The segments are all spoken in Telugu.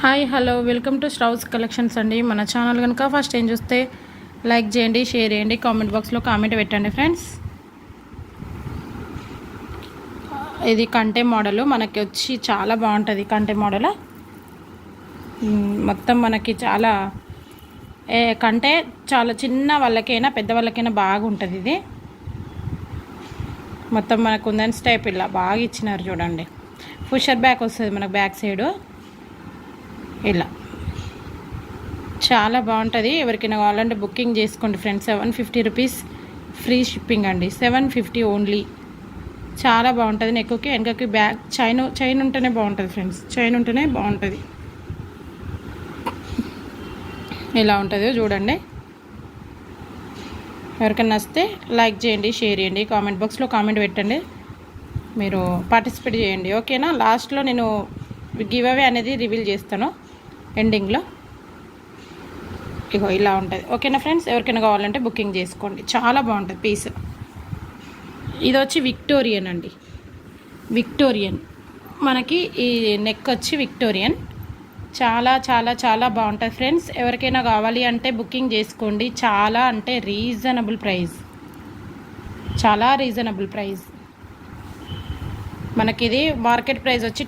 Hi hello welcome to Strauss collections అండి. మన ఛానల్ కనుక ఫస్ట్ ఏం చూస్తే లైక్ చేయండి, షేర్ చేయండి, కామెంట్ బాక్స్లో కామెంట్ పెట్టండి ఫ్రెండ్స్. ఇది కంటె మోడల్ మనకి వచ్చి చాలా బాగుంటుంది. కంటె మోడల్ మొత్తం మనకి చాలా కంటే చాలా చిన్న వాళ్ళకైనా పెద్ద వాళ్ళకైనా బాగుంటుంది. ఇది మొత్తం మనకు కుందన్స్ టైప్ ఇలా బాగా ఇచ్చినారు చూడండి. పుషర్ బ్యాక్ వస్తుంది మనకు బ్యాక్ సైడు ఇలా చాలా బాగుంటుంది. ఎవరికైనా కావాలంటే బుకింగ్ చేసుకోండి ఫ్రెండ్స్. 750 రూపీస్ ఫ్రీ షిప్పింగ్ అండి. 750 ఓన్లీ. చాలా బాగుంటుంది. నెక్కి వెనకకి బ్యాక్ చైన్ ఉంటేనే బాగుంటుంది ఫ్రెండ్స్. చైన్ ఉంటేనే బాగుంటుంది. ఇలా ఉంటుందో చూడండి. ఎవరికైనా వస్తే లైక్ చేయండి, షేర్ చేయండి, కామెంట్ బాక్స్లో కామెంట్ పెట్టండి, మీరు పార్టిసిపేట్ చేయండి. ఓకేనా? లాస్ట్లో నేను గివ్ అవే అనేది రివీల్ చేస్తాను ఎండింగ్లో. ఇగో ఇలా ఉంటుంది. ఓకేనా ఫ్రెండ్స్? ఎవరికైనా కావాలంటే బుకింగ్ చేసుకోండి. చాలా బాగుంటుంది పీస్. ఇది వచ్చి విక్టోరియన్ అండి. విక్టోరియన్ మనకి ఈ నెక్ వచ్చి విక్టోరియన్. చాలా చాలా చాలా బాగుంటుంది ఫ్రెండ్స్. ఎవరికైనా కావాలి అంటే బుకింగ్ చేసుకోండి. చాలా అంటే రీజనబుల్ ప్రైస్, చాలా రీజనబుల్ ప్రైస్. మనకి ఇది మార్కెట్ ప్రైస్ వచ్చి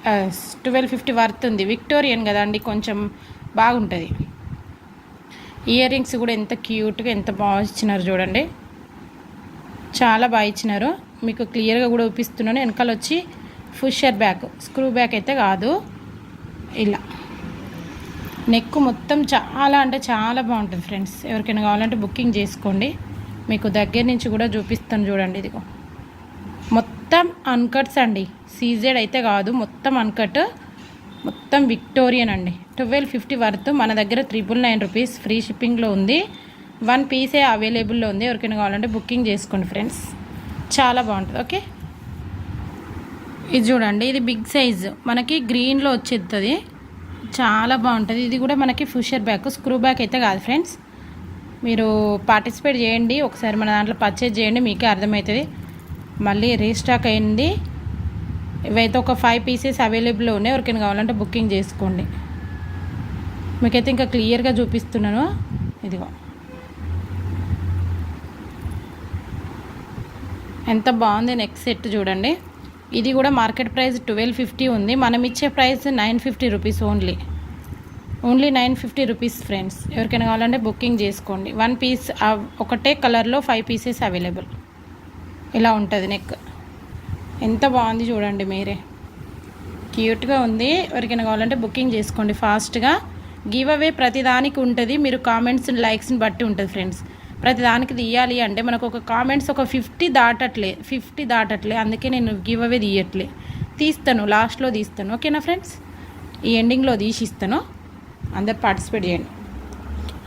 1250 వర్త్ ఉంది. విక్టోరియన్ కదా అండి, కొంచెం బాగుంటుంది. ఇయర్ రింగ్స్ కూడా ఎంత క్యూట్గా ఎంత బాగా ఇచ్చినారు చూడండి. చాలా బాగా ఇచ్చినారు. మీకు క్లియర్గా కూడా చూపిస్తున్నాను. వెనకాల వచ్చి పుషర్ బ్యాక్, స్క్రూ బ్యాక్ అయితే కాదు. ఇలా నెక్ మొత్తం చాలా అంటే చాలా బాగుంటుంది ఫ్రెండ్స్. ఎవరికైనా కావాలంటే బుకింగ్ చేసుకోండి. మీకు దగ్గర నుంచి కూడా చూపిస్తాను చూడండి. ఇదిగో మొత్తం అన్కట్స్ అండి. సీజెడ్ అయితే కాదు, మొత్తం అన్కట్, మొత్తం విక్టోరియన్ అండి. 1250 వర్త్. మన దగ్గర 999 రూపీస్ ఫ్రీ షిప్పింగ్లో ఉంది. 1 పీసే అవైలబుల్లో ఉంది. ఎవరికైనా కావాలంటే బుకింగ్ చేసుకోండి ఫ్రెండ్స్. చాలా బాగుంటుంది. ఓకే, ఇది చూడండి. ఇది బిగ్ సైజ్ మనకి గ్రీన్లో వచ్చేస్తుంది. చాలా బాగుంటుంది. ఇది కూడా మనకి పుషర్ బ్యాక్, స్క్రూ బ్యాక్ అయితే కాదు ఫ్రెండ్స్. మీరు పార్టిసిపేట్ చేయండి. ఒకసారి మన దాంట్లో పర్చేజ్ చేయండి, మీకే అర్థమవుతుంది. మళ్ళీ రీస్టాక్ అయింది. ఇవైతే ఒక 5 పీసెస్ అవైలబుల్లో ఉన్నాయి. ఎవరికైనా కావాలంటే బుకింగ్ చేసుకోండి. మీకైతే ఇంకా క్లియర్గా చూపిస్తున్నాను. ఇదిగో ఎంత బాగుంది నెక్ సెట్ చూడండి. ఇది కూడా మార్కెట్ ప్రైస్ 1250 ఉంది. మనం ఇచ్చే price 950 rupees only 950 rupees friends. ఎవరికైనా కావాలంటే బుకింగ్ చేసుకోండి. 1 పీస్ ఒకటే కలర్లో 5 పీసెస్ అవైలబుల్. ఇలా ఉంటుంది నెక్. ఎంత బాగుంది చూడండి, మీరే క్యూట్గా ఉంది. ఎవరికైనా కావాలంటే బుకింగ్ చేసుకోండి ఫాస్ట్గా. గివ్ అవే ప్రతిదానికి ఉంటుంది. మీరు కామెంట్స్ లైక్స్ని బట్టి ఉంటుంది ఫ్రెండ్స్. ప్రతిదానికి తీయాలి అంటే మనకు ఒక కామెంట్స్ ఒక 50 దాటట్లే. అందుకే నేను గివ్ అవే తీస్తాను, లాస్ట్లో తీస్తాను. ఓకేనా ఫ్రెండ్స్? ఈ ఎండింగ్లో తీసిస్తాను. అందరు పార్టిసిపేట్ చేయండి.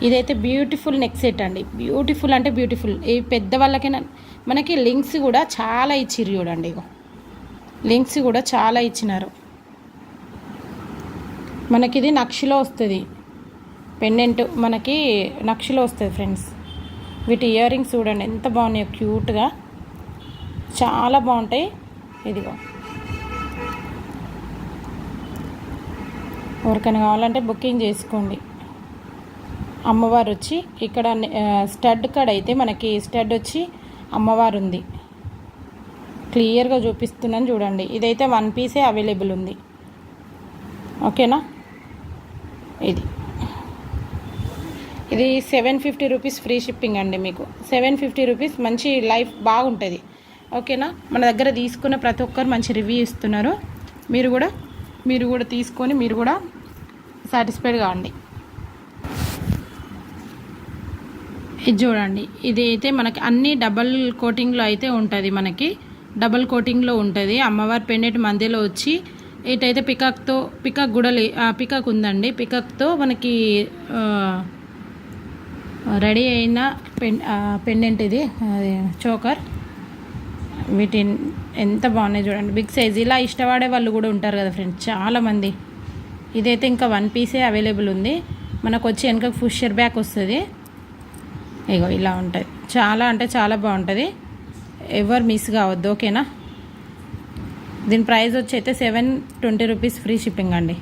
ఇదైతే బ్యూటిఫుల్ నెక్ సెట్ అండి. బ్యూటిఫుల్ అంటే బ్యూటిఫుల్. ఈ పెద్ద వాళ్ళకైనా మనకి లింక్స్ కూడా చాలా ఇచ్చిర్రు చూడండి. ఇగో లింక్స్ కూడా చాలా ఇచ్చినారు. మనకి ఇది నక్షిలో వస్తుంది. పెండెంట్ మనకి నక్షిలో వస్తుంది ఫ్రెండ్స్. వీటి ఇయర్ రింగ్స్ చూడండి ఎంత బాగున్నాయో, క్యూట్గా చాలా బాగుంటాయి. ఇదిగో ఎవరికైనా కావాలంటే బుకింగ్ చేసుకోండి. అమ్మవారు వచ్చి ఇక్కడ స్టడ్ కాడ అయితే మనకి స్టడ్ వచ్చి అమ్మవారు ఉంది. క్లియర్గా చూపిస్తున్నాను చూడండి. ఇదైతే 1 పీసే అవైలబుల్ ఉంది. ఓకేనా? ఇది 750 రూపీస్ ఫ్రీ షిప్పింగ్ అండి. మీకు 750 రూపీస్ మంచి లైఫ్ బాగుంటుంది. ఓకేనా? మన దగ్గర తీసుకున్న ప్రతి ఒక్కరు మంచి రివ్యూ ఇస్తున్నారు. మీరు కూడా తీసుకొని మీరు కూడా సాటిస్ఫైడ్ కావండి. ఇది చూడండి. ఇది అయితే మనకి అన్ని డబల్ కోటింగ్లో అయితే ఉంటుంది. మనకి డబల్ కోటింగ్లో ఉంటుంది. అమ్మవారి పెండెంట్ మధ్యలో వచ్చి ఇటైతే పికాక్ కూడా పికాక్ ఉందండి. పికాక్తో మనకి రెడీ అయిన పెండెంట్ ఇది చోకర్. వీటి ఎంత బాగున్నాయి చూడండి. Big size. ఇలా ఇష్టపడే వాళ్ళు కూడా ఉంటారు కదా ఫ్రెండ్స్, చాలామంది. ఇదైతే ఇంకా 1 పీసే అవైలబుల్ ఉంది. మనకు వచ్చి వెనక పుషర్ బ్యాక్ వస్తుంది. ఇగో ఇలా ఉంటుంది. చాలా అంటే చాలా బాగుంటుంది. ఎవరు మిస్ కావద్దు. ఓకేనా? దీని ప్రైస్ వచ్చి అయితే 720 రూపీస్ ఫ్రీ షిప్పింగ్ అండి.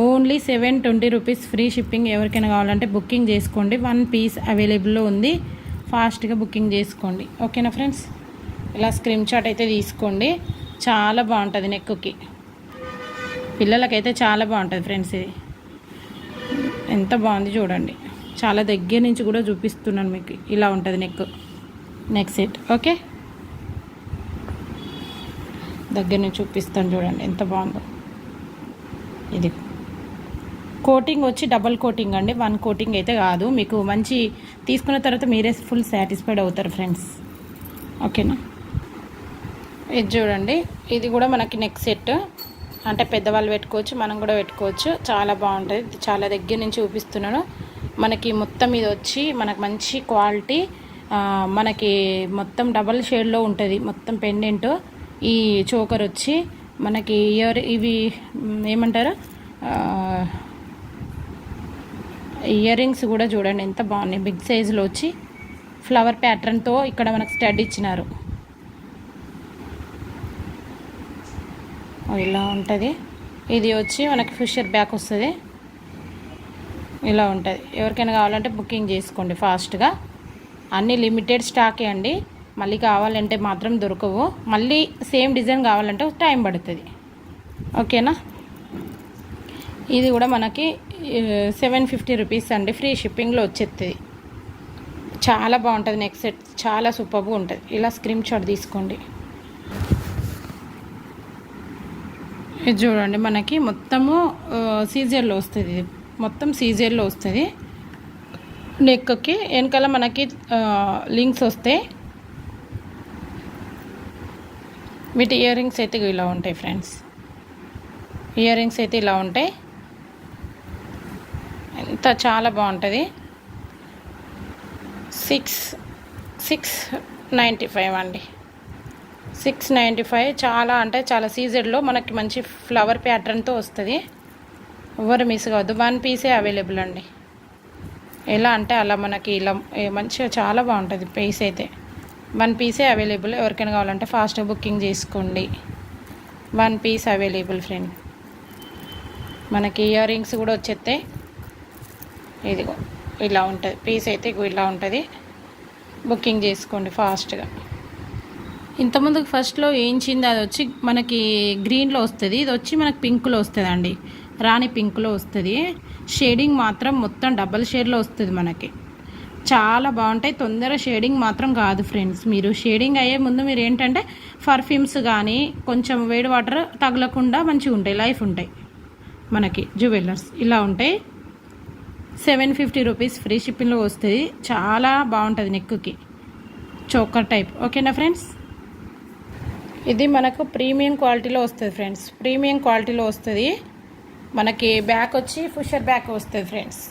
Only 720 rupees free shipping. ఎవరికైనా కావాలంటే బుకింగ్ చేసుకోండి. 1 పీస్ అవైలబుల్లో ఉంది, ఫాస్ట్గా బుకింగ్ చేసుకోండి. ఓకేనా ఫ్రెండ్స్, ఇలా స్క్రీన్ షాట్ అయితే తీసుకోండి. చాలా బాగుంటుంది నెక్కి, పిల్లలకైతే చాలా బాగుంటుంది ఫ్రెండ్స్. ఇది ఎంత బాగుంది చూడండి, చాలా దగ్గర నుంచి కూడా చూపిస్తున్నాను మీకు. ఇలా ఉంటుంది నెక్ సెట్. ఓకే, దగ్గర నుంచి చూపిస్తాను చూడండి ఎంత బాగుందో. ఇది కోటింగ్ వచ్చి డబల్ కోటింగ్ అండి, 1 కోటింగ్ అయితే కాదు. మీకు మంచి తీసుకున్న తర్వాత మీరే ఫుల్ సాటిస్ఫైడ్ అవుతారు ఫ్రెండ్స్. ఓకేనా, ఇది చూడండి, ఇది కూడా మనకి నెక్ సెట్. అంటే పెద్దవాళ్ళు పెట్టుకోవచ్చు, మనం కూడా పెట్టుకోవచ్చు. చాలా బాగుంటుంది, చాలా దగ్గర నుంచి చూపిస్తున్నాను. మనకి మొత్తం ఇది వచ్చి మనకు మంచి క్వాలిటీ, మనకి మొత్తం డబల్ షేడ్లో ఉంటుంది మొత్తం పెండెంట్. ఈ చోకర్ వచ్చి మనకి ఇవి ఏమంటారు, ఇయర్ రింగ్స్ కూడా చూడండి ఎంత బాగున్నాయి. బిగ్ సైజులో వచ్చి ఫ్లవర్ ప్యాటర్న్తో ఇక్కడ మనకు స్టడ్ ఇచ్చినారు. ఇలా ఉంటుంది. ఇది వచ్చి మనకి ఫిషర్ బ్యాక్ వస్తుంది, ఇలా ఉంటుంది. ఎవరికైనా కావాలంటే బుకింగ్ చేసుకోండి ఫాస్ట్గా. అన్నీ లిమిటెడ్ స్టాకే అండి, మళ్ళీ కావాలంటే మాత్రం దొరకవు. మళ్ళీ సేమ్ డిజైన్ కావాలంటే టైం పడుతుంది. ఓకేనా, ఇది కూడా మనకి 750 రూపీస్ అండి, ఫ్రీ షిప్పింగ్లో వచ్చేస్తుంది. చాలా బాగుంటుంది నెక్ సెట్, చాలా సూపర్గా ఉంటుంది. ఇలా స్క్రీన్ షాట్ తీసుకోండి. ఇది చూడండి, మనకి మొత్తము సీజర్లో వస్తుంది. ఇది మొత్తం సీజర్లో వస్తుంది. నెక్కి వెనకాల మనకి లింక్స్ వస్తాయి. వీటి ఇయర్ రింగ్స్ అయితే ఇలా ఉంటాయి ఫ్రెండ్స్. ఇయర్ రింగ్స్ అయితే ఇలా ఉంటాయి. ఎంత చాలా బాగుంటుంది. 695 అండి, 695. చాలా అంటే చాలా సీజెడ్లో మనకి మంచి ఫ్లవర్ ప్యాటర్న్తో వస్తుంది. ఎవరు మిస్ కావద్దు, 1 పీసే అవైలబుల్ అండి. ఎలా అంటే అలా మనకి ఇలా మంచిగా చాలా బాగుంటుంది. పీస్ అయితే 1 పీసే అవైలబుల్. ఎవరికైనా కావాలంటే ఫాస్ట్గా బుకింగ్ చేసుకోండి. 1 పీస్ అవైలబుల్ ఫ్రెండ్. మనకి ఇయర్ రింగ్స్ కూడా వచ్చేస్తాయి. ఇదిగో ఇలా ఉంటుంది పీస్ అయితే, ఇలా ఉంటుంది. బుకింగ్ చేసుకోండి ఫాస్ట్గా. ఇంతకుముందు ఫస్ట్లో వేయించింది అది వచ్చి మనకి గ్రీన్లో వస్తుంది, ఇది వచ్చి మనకి పింక్లో వస్తుంది అండి, రాణి పింక్లో వస్తుంది. షేడింగ్ మాత్రం మొత్తం డబల్ షేడ్లో వస్తుంది మనకి. చాలా బాగుంటాయి. తొందర షేడింగ్ మాత్రం కాదు ఫ్రెండ్స్. మీరు షేడింగ్ అయ్యే ముందు మీరు ఏంటంటే పర్ఫ్యూమ్స్ కానీ కొంచెం వేడి వాటర్ తగలకుండా మంచిగా ఉంటాయి, లైఫ్ ఉంటాయి. మనకి జ్యువెలర్స్ ఇలా ఉంటాయి. 750 రూపీస్ ఫ్రీ షిప్పింగ్లో వస్తుంది. చాలా బాగుంటుంది నెక్కి, చోకర్ టైప్. ఓకేనా ఫ్రెండ్స్, ఇది మనకు ప్రీమియం క్వాలిటీలో వస్తుంది ఫ్రెండ్స్. ప్రీమియం క్వాలిటీలో వస్తుంది. మనకి బ్యాక్ వచ్చి ఫుషర్ బ్యాక్ వస్తుంది ఫ్రెండ్స్.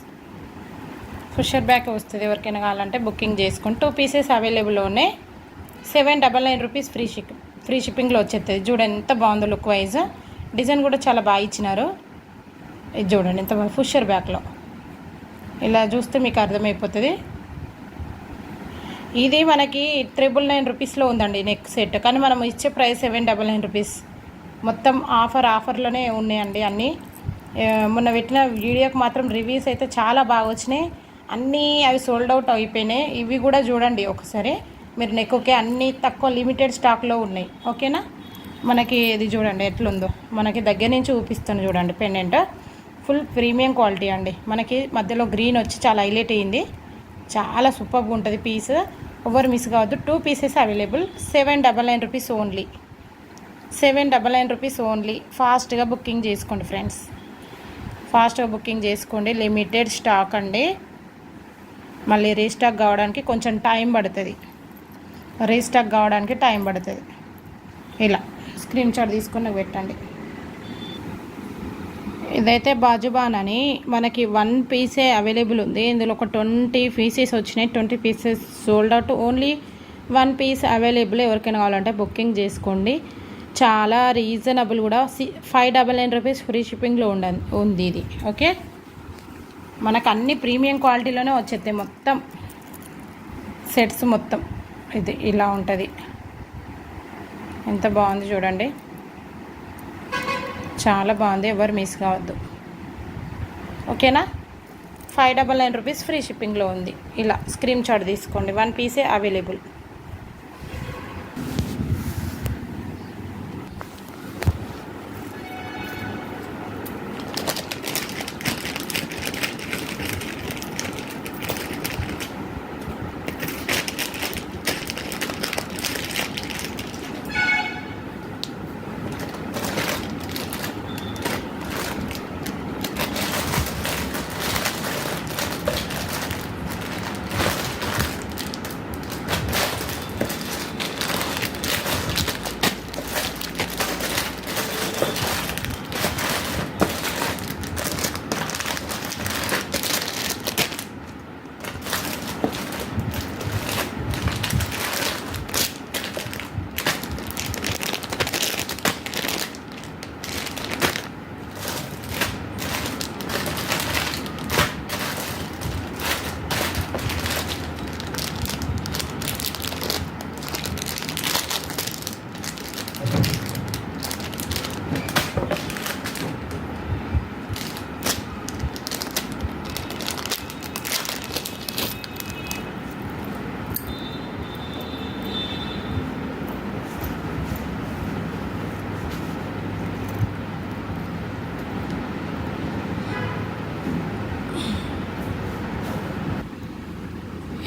ఫుషర్ బ్యాక్ వస్తుంది. ఎవరికైనా కావాలంటే బుకింగ్ చేసుకుని 2 పీసెస్ అవైలబుల్ ఉన్నాయి. 799 రూపీస్ ఫ్రీ షిప్పింగ్లో వచ్చేస్తుంది. చూడండి ఎంత బాగుందో లుక్ వైజ్. డిజైన్ కూడా చాలా బాగా ఇచ్చినారు. ఇది చూడండి ఎంత బాగా ఫుషర్ బ్యాక్లో. ఇలా చూస్తే మీకు అర్థమైపోతుంది. ఇది మనకి 999 రూపీస్లో ఉందండి నెక్ సెట్, కానీ మనం ఇచ్చే ప్రైస్ 799 రూపీస్. మొత్తం ఆఫర్లోనే ఉన్నాయండి అన్నీ. మొన్న పెట్టిన వీడియోకి మాత్రం రివ్యూస్ అయితే చాలా బాగా వచ్చినాయి. అన్నీ అవి సోల్డ్ అవుట్ అయిపోయినాయి. ఇవి కూడా చూడండి ఒకసారి మీరు నెక్కే, అన్నీ తక్కువ లిమిటెడ్ స్టాక్లో ఉన్నాయి. ఓకేనా, మనకి ఇది చూడండి ఎట్లుందో, మనకి దగ్గర నుంచి చూపిస్తాను చూడండి. పెండెంట్ ఫుల్ ప్రీమియం క్వాలిటీ అండి. మనకి మధ్యలో గ్రీన్ వచ్చి చాలా హైలైట్ అయ్యింది. చాలా సూపర్గా ఉంటుంది పీస్. ఎవరు మిస్ కావద్దు. 2 pieces available. 799 rupees only. 799 rupees only. ఫాస్ట్గా బుకింగ్ చేసుకోండి ఫ్రెండ్స్, ఫాస్ట్గా బుకింగ్ చేసుకోండి. లిమిటెడ్ స్టాక్ అండి, మళ్ళీ రీస్టాక్ కావడానికి కొంచెం టైం పడుతుంది. ఇలా స్క్రీన్ షాట్ తీసుకుని పెట్టండి. ఇదైతే బాజుబాన్ అని మనకి 1 పీసే అవైలబుల్ ఉంది. ఇందులో ఒక 20 పీసెస్ వచ్చినాయి. 20 pieces sold out. Only 1 piece available. ఎవరికైనా కావాలంటే బుకింగ్ చేసుకోండి. చాలా రీజనబుల్ కూడా. 599 రూపీస్ ఫ్రీ షిప్పింగ్లో ఉంది ఇది. ఓకే, మనకు అన్ని ప్రీమియం క్వాలిటీలోనే వచ్చేస్తాయి మొత్తం సెట్స్ మొత్తం. ఇది ఇలా ఉంటుంది. ఎంత బాగుంది చూడండి, చాలా బాగుంది. ఎవరు మిస్ కావద్దు. ఓకేనా. 599 రూపీస్ ఫ్రీ షిప్పింగ్లో ఉంది. ఇలా స్క్రీన్ షాట్ తీసుకోండి, 1 పీసే అవైలబుల్.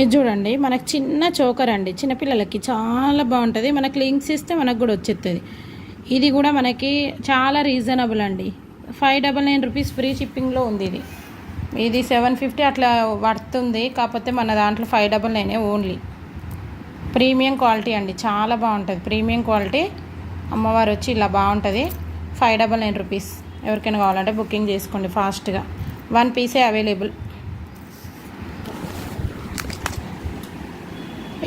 ఇది చూడండి, మనకు చిన్న చోకర్ అండి, చిన్నపిల్లలకి చాలా బాగుంటుంది. మనకు లింక్స్ ఇస్తే మనకు కూడా వచ్చేస్తుంది. ఇది కూడా మనకి చాలా రీజనబుల్ అండి. 599 రూపీస్ ఫ్రీ షిప్పింగ్లో ఉంది. ఇది 750 అట్లా పడుతుంది, కాకపోతే మన దాంట్లో 599 ఓన్లీ. ప్రీమియం క్వాలిటీ అండి, చాలా బాగుంటుంది. ప్రీమియం క్వాలిటీ అమ్మవారు వచ్చి ఇలా బాగుంటుంది. 599 రూపీస్. ఎవరికైనా కావాలంటే బుకింగ్ చేసుకోండి ఫాస్ట్గా. 1 పీసే అవైలబుల్.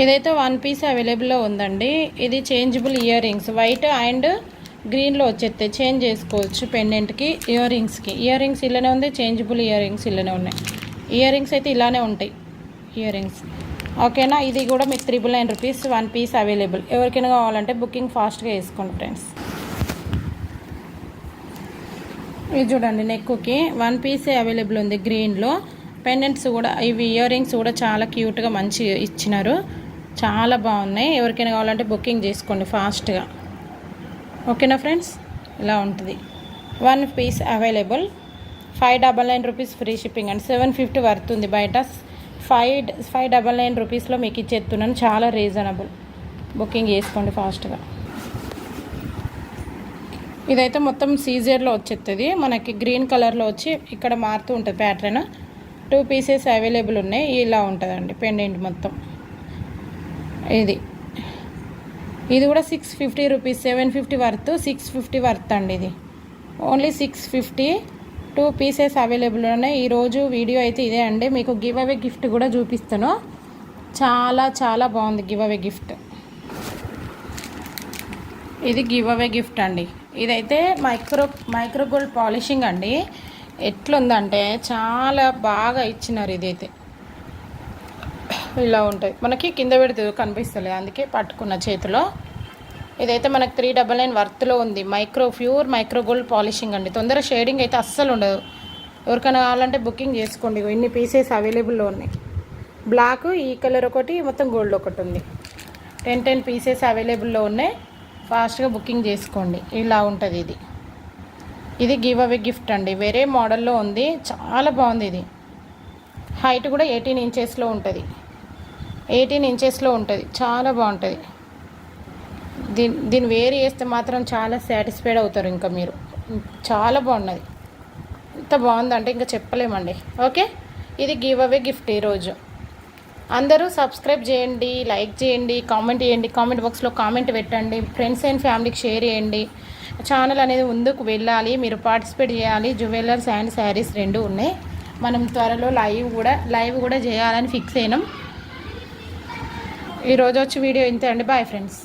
ఇదైతే 1 పీస్ అవైలబుల్లో ఉందండి. ఇది changeable ear rings, white and గ్రీన్లో వచ్చేస్తాయి. చేంజ్ చేసుకోవచ్చు పెండెంట్కి, ఇయర్ రింగ్స్ ఇలానే ఉంది. చేంజబుల్ ఇయర్ రింగ్స్ ఇలానే ఉన్నాయి. ఇయర్ రింగ్స్ అయితే ఇలానే ఉంటాయి ఇయర్ రింగ్స్. ఓకేనా. ఇది కూడా మీకు 399 రూపీస్ 1 పీస్ అవైలబుల్. ఎవరికైనా కావాలంటే బుకింగ్ ఫాస్ట్గా వేసుకోండి ఫ్రెండ్స్. ఇది చూడండి, నెక్కుకి 1 పీసే అవైలబుల్ ఉంది గ్రీన్లో. పెండెంట్స్ కూడా, ఇవి ఇయర్ రింగ్స్ కూడా చాలా క్యూట్గా మంచి ఇచ్చినారు, చాలా బాగున్నాయి. ఎవరికైనా కావాలంటే బుకింగ్ చేసుకోండి ఫాస్ట్గా. ఓకేనా ఫ్రెండ్స్, ఇలా ఉంటుంది. 1 piece available. 599 rupees free shipping అండి. 750 పడుతుంది బయట. 599 రూపీస్లో మీకు ఇచ్చేస్తున్నాను, చాలా రీజనబుల్. బుకింగ్ చేసుకోండి ఫాస్ట్గా. ఇదైతే మొత్తం సీజర్లో వచ్చేస్తుంది. మనకి గ్రీన్ కలర్లో వచ్చి ఇక్కడ మారుతూ ఉంటుంది ప్యాటర్న్. 2 పీసెస్ అవైలబుల్ ఉన్నాయి. ఇలా ఉంటుందండి పెండెంట్ మొత్తం. ఇది కూడా 650 రూపీస్. 750 వర్త్, 650 వర్త్ అండి. ఇది ఓన్లీ 650. 2 పీసెస్ అవైలబుల్ ఉన్నాయి. ఈరోజు వీడియో అయితే ఇదే అండి. మీకు గివ్ అవే గిఫ్ట్ కూడా చూపిస్తాను. చాలా చాలా బాగుంది గివ్ అవే గిఫ్ట్. ఇది గివ్ అవే గిఫ్ట్ అండి. ఇదైతే మైక్రో గోల్డ్ పాలిషింగ్ అండి. ఎట్లుందంటే చాలా బాగా ఇచ్చినారు. ఇదైతే ఇలా ఉంటుంది. మనకి కింద పెడితే కనిపిస్తలేదు, అందుకే పట్టుకున్న చేతిలో. ఇదైతే మనకు 399 వర్త్లో ఉంది. ప్యూర్ మైక్రో గోల్డ్ పాలిషింగ్ అండి. తొందర షేడింగ్ అయితే అస్సలు ఉండదు. ఎవరికైనా కావాలంటే బుకింగ్ చేసుకోండి. ఇన్ని పీసెస్ అవైలబుల్లో ఉన్నాయి. బ్లాక్, ఈ కలర్ ఒకటి, మొత్తం గోల్డ్ ఒకటి ఉంది. 10 పీసెస్ అవైలబుల్లో ఉన్నాయి. ఫాస్ట్గా బుకింగ్ చేసుకోండి. ఇలా ఉంటుంది. ఇది గివ్ అవే గిఫ్ట్ అండి. వేరే మోడల్లో ఉంది, చాలా బాగుంది. ఇది హైట్ కూడా 18 ఇంచెస్లో ఉంటుంది. 18 ఇంచెస్లో ఉంటుంది, చాలా బాగుంటుంది. దీన్ని వేరు చేస్తే మాత్రం చాలా సాటిస్ఫైడ్ అవుతారు. ఇంకా మీరు చాలా బాగున్నది. ఇంత బాగుందంటే ఇంకా చెప్పలేమండి. ఓకే, ఇది గివ్ అవే గిఫ్ట్. ఈరోజు అందరూ సబ్స్క్రైబ్ చేయండి, లైక్ చేయండి, కామెంట్ చేయండి. కామెంట్ బాక్స్లో కామెంట్ పెట్టండి. ఫ్రెండ్స్ అండ్ ఫ్యామిలీకి షేర్ చేయండి. ఛానల్ అనేది ముందుకు వెళ్ళాలి, మీరు పార్టిసిపేట్ చేయాలి. జ్యువెలర్స్ అండ్ శారీస్ 2 ఉన్నాయి. మనం త్వరలో లైవ్ కూడా చేయాలని ఫిక్స్ అయినాం. ఈరోజు వచ్చి వీడియో ఇంతే అండి. Bye friends.